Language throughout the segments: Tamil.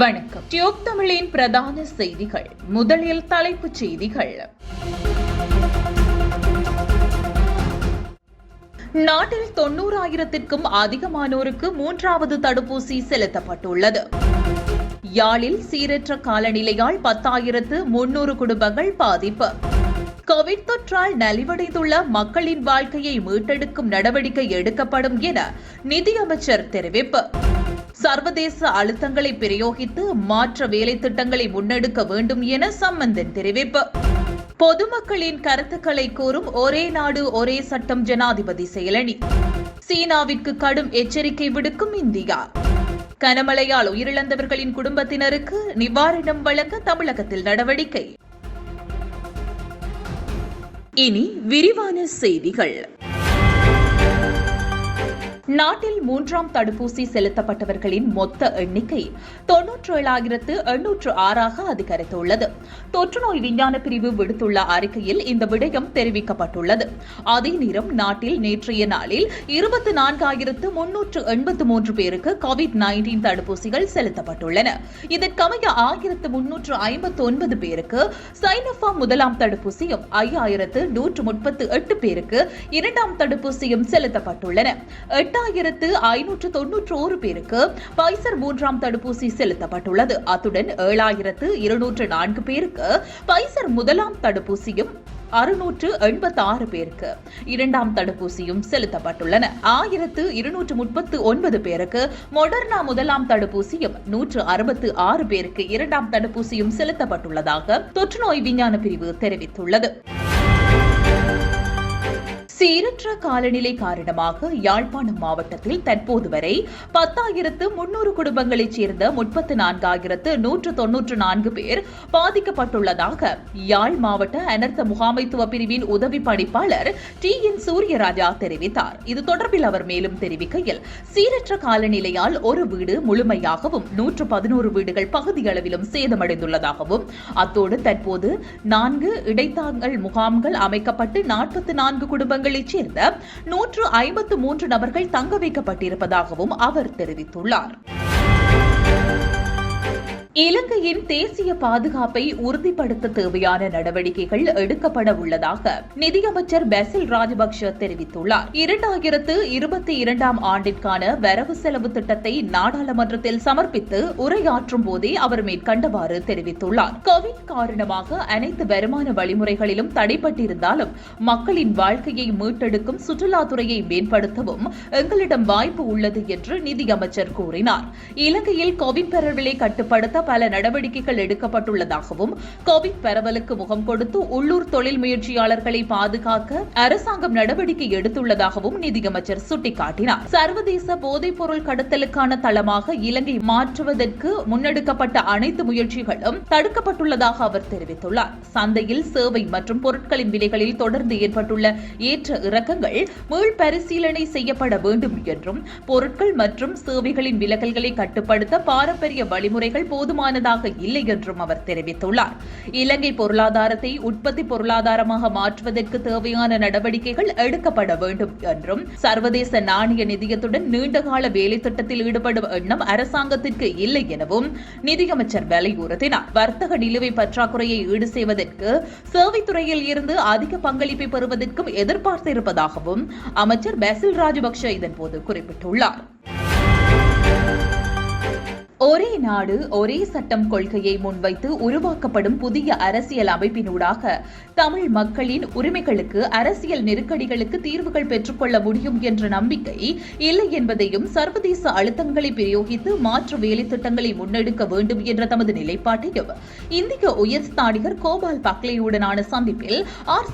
வணக்கம். டியூப் தமிழின் பிரதான செய்திகள். முதலில் தலைப்புச் செய்திகள். நாட்டில் 90,000க்கும் அதிகமானோருக்கு 3வது தடுப்பூசி செலுத்தப்பட்டுள்ளது. யாழில் சீரற்ற காலநிலையால் 10,300 குடும்பங்கள் பாதிப்பு. கோவிட் தொற்றால் நலிவடைந்துள்ள மக்களின் வாழ்க்கையை மீட்டெடுக்கும் நடவடிக்கை எடுக்கப்படும் என நிதியமைச்சர் தெரிவிப்பு. சர்வதேச அழுத்தங்களை பிரயோகித்து மாற்ற வேலை திட்டங்களை முன்னெடுக்க வேண்டும் என சம்பந்தன் தெரிவிப்பு. பொதுமக்களின் கருத்துக்களை கூறும் ஒரே நாடு ஒரே சட்டம் ஜனாதிபதி செயலணி. சீனாவிற்கு கடும் எச்சரிக்கை விடுக்கும் இந்தியா. கனமழையால் உயிரிழந்தவர்களின் குடும்பத்தினருக்கு நிவாரணம் வழங்க தமிழகத்தில் நடவடிக்கை. இனி விரிவான செய்திகள். நாட்டில் 3ஆம் தடுப்பூசி செலுத்தப்பட்டவர்களின் மொத்த எண்ணிக்கை 97,806 அதிகரித்துள்ளது. தொற்றுநோய் விஞ்ஞான பிரிவு விடுத்துள்ள அறிக்கையில் இந்த விடயம் தெரிவிக்கப்பட்டுள்ளது. அதே நேரம் நாட்டில் நேற்றைய நாளில் 24,383 பேருக்கு கோவிட்-19 தடுப்பூசிகள் செலுத்தப்பட்டுள்ளன. இதற்கமைய 1,359 பேருக்கு சைனோஃபார்ம் முதலாம் தடுப்பூசியும் 5,138 பேருக்கு 2ஆம் தடுப்பூசியும் செலுத்தப்பட்டுள்ளன. 8,591 பேருக்கு பைசர் 3ஆம் தடுப்பூசி செலுத்தப்பட்டுள்ளது. அத்துடன் 7,204 பேருக்கு பைசர் முதலாம் தடுப்பூசியும் 686 பேருக்கு 2ஆம் தடுப்பூசியும் செலுத்தப்பட்டுள்ளன. 1,239 பேருக்கு மொடர்னா முதலாம் தடுப்பூசியும் 166 பேருக்கு 2ஆம் தடுப்பூசியும் செலுத்தப்பட்டுள்ளதாக தொற்றுநோய் விஞ்ஞான பிரிவு தெரிவித்துள்ளது. சீரற்ற காலநிலை காரணமாக யாழ்ப்பாணம் மாவட்டத்தில் தற்போது வரை 10,300 குடும்பங்களைச் சேர்ந்த 34,194 பேர் பாதிக்கப்பட்டுள்ளதாக யாழ் மாவட்ட அனர்த்த முகாமைத்துவ பிரிவின் உதவி பணிப்பாளர் TN சூரியராஜா தெரிவித்தார். இது தொடர்பில் அவர் மேலும் தெரிவிக்கையில், சீரற்ற காலநிலையால் ஒரு வீடு முழுமையாகவும் 111 வீடுகள் பகுதியளவிலும் சேதமடைந்துள்ளதாகவும், அத்தோடு தற்போது 4 இடைத்தாங்கல் முகாம்கள் அமைக்கப்பட்டு 44 குடும்பங்களைச் சேர்ந்த 153 நபர்கள் தங்க வைக்கப்பட்டிருப்பதாகவும் அவர் தெரிவித்துள்ளார். இலங்கையின் தேசிய பாதுகாப்பை உறுதிப்படுத்த தேவையான நடவடிக்கைகள் எடுக்கப்பட உள்ளதாக நிதியமைச்சர் பெசில் ராஜபக்ஷ தெரிவித்துள்ளார். 2022ஆம் ஆண்டிற்கான வரவு செலவு திட்டத்தை நாடாளுமன்றத்தில் சமர்ப்பித்து உரையாற்றும் போதே அவர் மேற்கண்டவாறு தெரிவித்துள்ளார். கோவிட் காரணமாக அனைத்து வருமான வழிமுறைகளிலும் தடைப்பட்டிருந்தாலும் மக்களின் வாழ்க்கையை மீட்டெடுக்கும் சுற்றுலாத்துறையை மேம்படுத்தவும் எங்களிடம் வாய்ப்பு உள்ளது என்று நிதியமைச்சர் கூறினார். இலங்கையில் கோவிட் பரவலை கட்டுப்படுத்த பல நடவடிக்கைகள் எடுக்கப்பட்டுள்ளதாகவும், கோவிட் பரவலுக்கு முகம் கொடுத்து உள்ளூர் தொழில் முயற்சியாளர்களை பாதுகாக்க அரசாங்கம் நடவடிக்கை எடுத்துள்ளதாகவும் நிதியமைச்சர் சுட்டிக்காட்டினார். சர்வதேச போதைப் பொருள் கடத்தலுக்கான தளமாக இலங்கை மாற்றுவதற்கு முன்னெடுக்கப்பட்ட அனைத்து முயற்சிகளும் தடுக்கப்பட்டுள்ளதாக அவர் தெரிவித்துள்ளார். சந்தையில் சேவை மற்றும் பொருட்களின் விலைகளில் தொடர்ந்து ஏற்பட்டுள்ள ஏற்ற இறக்கங்கள் மீள் பரிசீலனை செய்யப்பட வேண்டும் என்றும், பொருட்கள் மற்றும் சேவைகளின் விலகல்களை கட்டுப்படுத்த பாரம்பரிய வழிமுறைகள் போதுமானதாக இல்லை என்றும் அவர் தெரிவித்துள்ளார். இலங்கை பொருளாதாரத்தை உற்பத்தி பொருளாதாரமாக மாற்றுவதற்கு தேவையான நடவடிக்கைகள் எடுக்கப்பட வேண்டும் என்றும், சர்வதேச நாணய நிதியத்துடன் நீண்டகால வேலை திட்டத்தில் ஈடுபடும் எண்ணம் அரசாங்கத்திற்கு இல்லை எனவும் நிதியமைச்சர் வலியுறுத்தினார். வர்த்தக நிலுவை பற்றாக்குறையை ஈடு செய்வதற்கு சேவைத்துறையில் இருந்து அதிக பங்களிப்பை பெறுவதற்கும் எதிர்பார்த்திருப்பதாகவும் அமைச்சர் பெசில் ராஜபக்ஷ இதன்போது குறிப்பிட்டுள்ளார். ஒரே நாடு ஒரே சட்டம் கொள்கையை முன்வைத்து உருவாக்கப்படும் புதிய அரசியல் அமைப்பினூடாக தமிழ் மக்களின் உரிமைகளுக்கு, அரசியல் நெருக்கடிகளுக்கு தீர்வுகள் பெற்றுக்கொள்ள முடியும் என்ற நம்பிக்கை இல்லை என்பதையும், சர்வதேச அழுத்தங்களை பிரயோகித்து மாற்று வேலை திட்டங்களை முன்னெடுக்க வேண்டும் என்ற தமது நிலைப்பாட்டையும் இந்திய உயர்ஸ்தானிகர் கோபால் பக்லேயுடனான சந்திப்பில்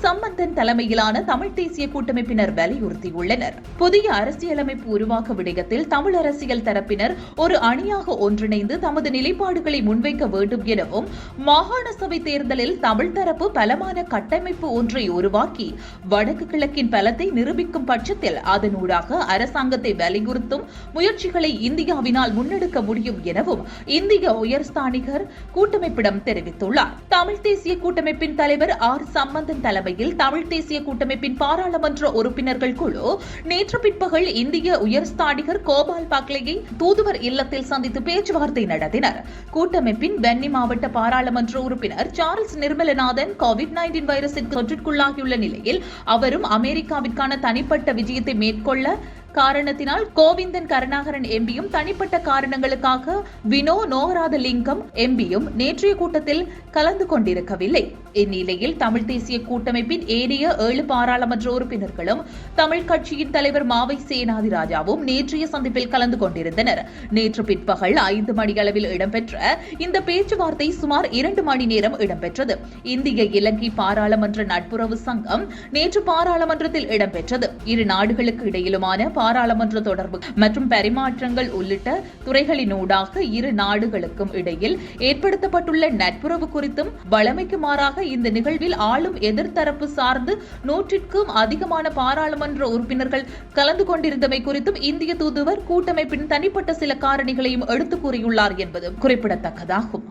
சம்பந்தன் தலைமையிலான தமிழ் தேசிய கூட்டமைப்பினர் வலியுறுத்தியுள்ளனர். புதிய அரசியலமைப்பு உருவாக்க விடயத்தில் தமிழ் அரசியல் தரப்பினர் ஒரு அணியாக ஒன்றிணைந்து தமது நிலைப்பாடுகளை முன்வைக்க வேண்டும் எனவும், மாகாண சபை தேர்தலில் தமிழ் தரப்பு பலமான கட்டமைப்பு ஒன்றை உருவாக்கி வடக்கு கிழக்கின் பலத்தை நிரூபிக்கும் பட்சத்தில் அதனூடாக அரசாங்கத்தை வலியுறுத்தும் முயற்சிகளை இந்தியாவினால் முன்னெடுக்க முடியும் எனவும் இந்திய உயர்ஸ்தானிகர் கூட்டமைப்பிடம் தெரிவித்துள்ளார். தமிழ் தேசிய கூட்டமைப்பின் தலைவர் சம்பந்தன் தலைமையில் தமிழ் தேசிய கூட்டமைப்பின் பாராளுமன்ற உறுப்பினர்கள் குழு நேற்று பிற்பகல் இந்திய உயர்ஸ்தானிகர் கோபால் பக்லேயை தூதுவர் இல்லத்தில் சந்தித்து பேச்சு பேச்சுவார்த்தை நடத்தினர். கூட்டமைப்பின் வென்னி மாவட்ட பாராளுமன்ற உறுப்பினர் சார்ல்ஸ் நிர்மலநாதன் COVID-19 வைரஸிற்கு தொற்றுக்குள்ளாகியுள்ள நிலையில் அவரும் அமெரிக்காவிற்கான தனிப்பட்ட விஜயத்தை மேற்கொள்ள காரணத்தினால் கோவிந்தன் கருணாகரன் எம்பியும் தனிப்பட்ட காரணங்களுக்காக வினோ நோகராதலிங்கம் எம்பியும் நேற்றைய கூட்டத்தில் கலந்து கொண்டிருக்கவில்லை. இந்நிலையில் தமிழ் தேசிய கூட்டமைப்பின் ஏனைய 7 பாராளுமன்ற உறுப்பினர்களும் தமிழ் கட்சியின் தலைவர் மாவை சேனாதிராஜாவும் நேற்றைய சந்திப்பில் கலந்து கொண்டிருந்தனர். நேற்று பிற்பகல் 5 மணியளவில் இடம்பெற்ற இந்த பேச்சுவார்த்தை சுமார் 2 மணி நேரம் இடம்பெற்றது. இந்திய இலங்கை பாராளுமன்ற நட்புறவு சங்கம் நேற்று பாராளுமன்றத்தில் இடம்பெற்றது. இரு நாடுகளுக்கு இடையிலுமான பாராளுமன்ற தொடர்பு மற்றும் பரிமாற்றங்கள் உள்ளிட்ட துறைகளினூடாக இரு நாடுகளுக்கும் இடையில் ஏற்படுத்தப்பட்டுள்ள நட்புறவு குறித்தும் வழமைக்கு மாறாக இந்த நிகழ்வில் ஆளும் எதிர்த்தரப்பு சார்ந்து 100க்கும் அதிகமான பாராளுமன்ற உறுப்பினர்கள் கலந்து கொண்டிருந்தமை குறித்தும் இந்திய தூதுவர் கூட்டமைப்பின் தனிப்பட்ட சில காரணிகளையும் எடுத்துக் கூறியுள்ளார் என்பது குறிப்பிடத்தக்கதாகும்.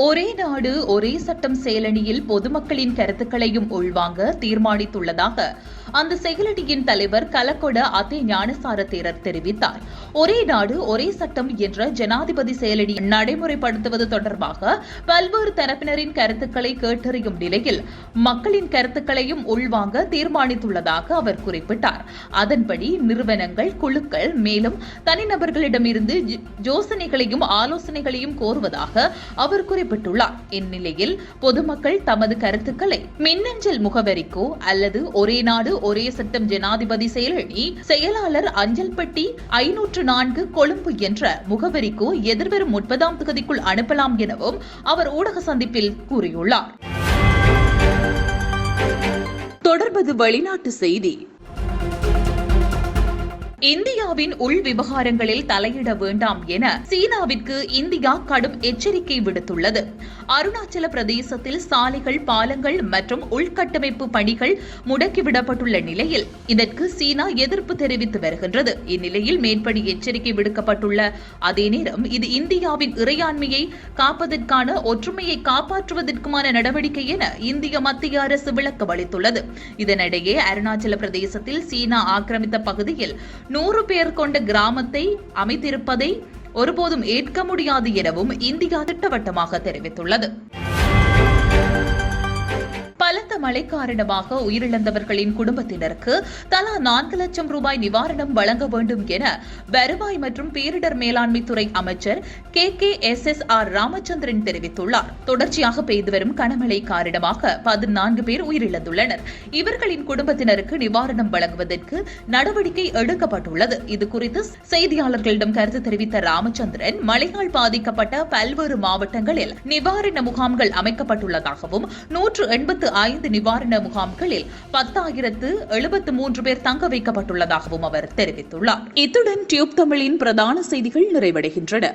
ஒரே நாடு ஒரே சட்டம் செயலணியில் பொதுமக்களின் கருத்துக்களையும் உள்வாங்க தீர்மானித்துள்ளதாக அந்த செயலணியின் தலைவர் கலக்கொட அத்தே ஞானசார தேரர் தெரிவித்தார். ஒரே நாடு ஒரே சட்டம் என்ற ஜனாதிபதி செயலணி நடைமுறைப்படுத்துவது தொடர்பாக பல்வேறு தரப்பினரின் கருத்துக்களை கேட்டறியும் நிலையில் மக்களின் கருத்துக்களையும் உள்வாங்க தீர்மானித்துள்ளதாக அவர் குறிப்பிட்டார். அதன்படி நிறுவனங்கள், குழுக்கள் மேலும் தனிநபர்களிடமிருந்து யோசனைகளையும் ஆலோசனைகளையும் கோருவதாக அவர் குறிப்பிட்டுள்ளார். இந்நிலையில் பொதுமக்கள் தமது கருத்துக்களை மின்னஞ்சல் முகவரிக்கோ அல்லது ஒரே நாடு ஒரே சட்டம் ஜனாதிபதி செயலணி செயலாளர் அஞ்சல் பெட்டி 504 கொழும்பு என்ற முகவரிக்கோ எதிர்வரும் 30ஆம் தேதிக்குள் அனுப்பலாம் எனவும் அவர் ஊடக சந்திப்பில் கூறியுள்ளார். தொடர்பது வெளிநாட்டு செய்தி. இந்தியாவின் உள் விவகாரங்களில் தலையிட வேண்டாம் என சீனாவிற்கு இந்தியா கடும் எச்சரிக்கை விடுத்துள்ளது. அருணாச்சல பிரதேசத்தில் சாலைகள், பாலங்கள் மற்றும் உள்கட்டமைப்பு பணிகள் முடக்கிவிடப்பட்டுள்ள நிலையில் இதற்கு சீனா எதிர்ப்பு தெரிவித்து வருகின்றது. இந்நிலையில் மேற்படி எச்சரிக்கை விடுக்கப்பட்டுள்ள அதே நேரம் இது இந்தியாவின் இறையாண்மையை காப்பதற்கான ஒற்றுமையை காப்பாற்றுவதற்குமான நடவடிக்கை என இந்திய மத்திய அரசு விளக்கம் அளித்துள்ளது. இதனிடையே அருணாச்சல பிரதேசத்தில் சீனா ஆக்கிரமித்த பகுதியில் 100 பேர் கொண்ட கிராமத்தை அமைத்திருப்பதை ஒருபோதும் ஏற்க முடியாது எனவும் இந்தியா திட்டவட்டமாக தெரிவித்துள்ளது. பலத்த மழை காரணமாக உயிரிழந்தவர்களின் குடும்பத்தினருக்கு தலா 4 லட்சம் ரூபாய் நிவாரணம் வழங்க வேண்டும் என வருவாய் மற்றும் பேரிடர் மேலாண்மை துறை அமைச்சர் KKSSR ராமச்சந்திரன் தெரிவித்துள்ளார். தொடர்ச்சியாக பெய்து வரும் கனமழை காரணமாக 14 பேர் உயிரிழந்துள்ளனர். இவர்களின் குடும்பத்தினருக்கு நிவாரணம் வழங்குவதற்கு நடவடிக்கை எடுக்கப்பட்டுள்ளது. இதுகுறித்து செய்தியாளர்களிடம் கருத்து தெரிவித்த ராமச்சந்திரன், மழையால் பாதிக்கப்பட்ட பல்வேறு மாவட்டங்களில் நிவாரண முகாம்கள் அமைக்கப்பட்டுள்ளதாகவும் 185 நிவாரண முகாம்களில் 10,073 பேர் தங்க வைக்கப்பட்டுள்ளதாகவும் அவர் தெரிவித்துள்ளார். இத்துடன் டியூப் தமிழின் பிரதான செய்திகள் நிறைவடைகின்றன.